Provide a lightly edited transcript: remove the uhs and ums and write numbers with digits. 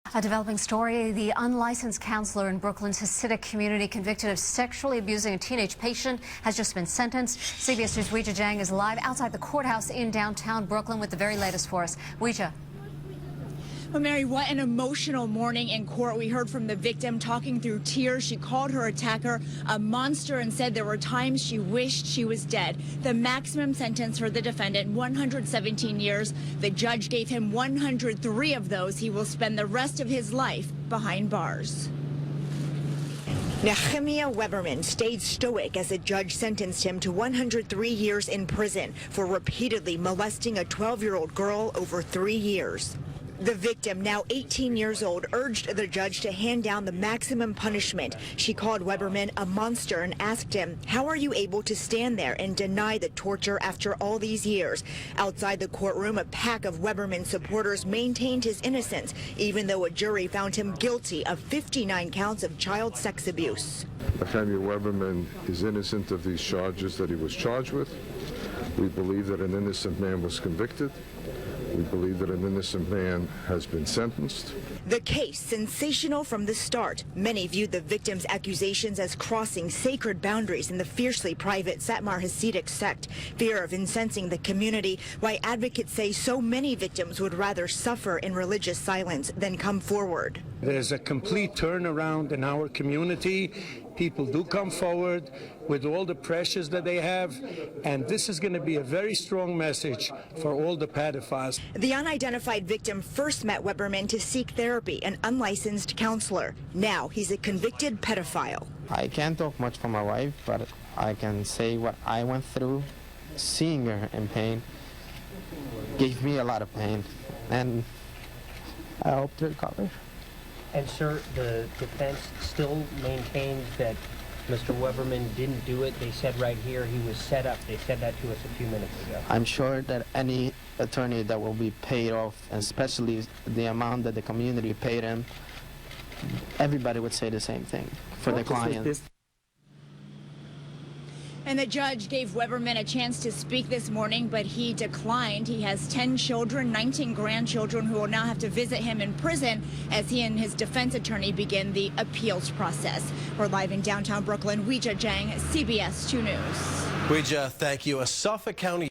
A developing story, the unlicensed counselor in Brooklyn's Hasidic community convicted of sexually abusing a teenage patient has just been sentenced. CBS News' Weijia Jiang is live outside the courthouse in downtown Brooklyn with the very latest for us. Weijia. Well, Mary, what an emotional morning in court. We heard from the victim talking through tears. She called her attacker a monster and said there were times she wished she was dead. The maximum sentence for the defendant, 117 years. The judge gave him 103 of those. He will spend the rest of his life behind bars. Nechemya Weberman stayed stoic as a judge sentenced him to 103 years in prison for repeatedly molesting a 12-year-old girl over 3 years. The victim, now 18 years old, urged the judge to hand down the maximum punishment. She called Weberman a monster and asked him, "How are you able to stand there and deny the torture after all these years?" Outside the courtroom, a pack of Weberman supporters maintained his innocence, even though a jury found him guilty of 59 counts of child sex abuse. Nechemya Weberman is innocent of these charges that he was charged with. We believe that an innocent man was convicted. We believe that an innocent man has been sentenced. The case, sensational from the start. Many viewed the victim's accusations as crossing sacred boundaries in the fiercely private Satmar Hasidic sect. Fear of incensing the community, why advocates say so many victims would rather suffer in religious silence than come forward. There's a complete turnaround in our community. People do come forward with all the pressures that they have, and this is going to be a very strong message for all the pedophiles. The unidentified victim first met Weberman to seek therapy, an unlicensed counselor. Now he's a convicted pedophile. I can't talk much for my wife, but I can say what I went through. Seeing her in pain gave me a lot of pain, and I hope to recover. And sir, the defense still maintains that Mr. Weberman didn't do it. They said right here he was set up. They said that to us a few minutes ago. I'm sure that any attorney that will be paid off, especially the amount that the community paid him, everybody would say the same thing for the client. And the judge gave Weberman a chance to speak this morning, but he declined. He has 10 children, 19 grandchildren who will now have to visit him in prison as he and his defense attorney begin the appeals process. We're live in downtown Brooklyn. Weijia Jiang, CBS 2 News. Weijia, thank you. A Suffolk County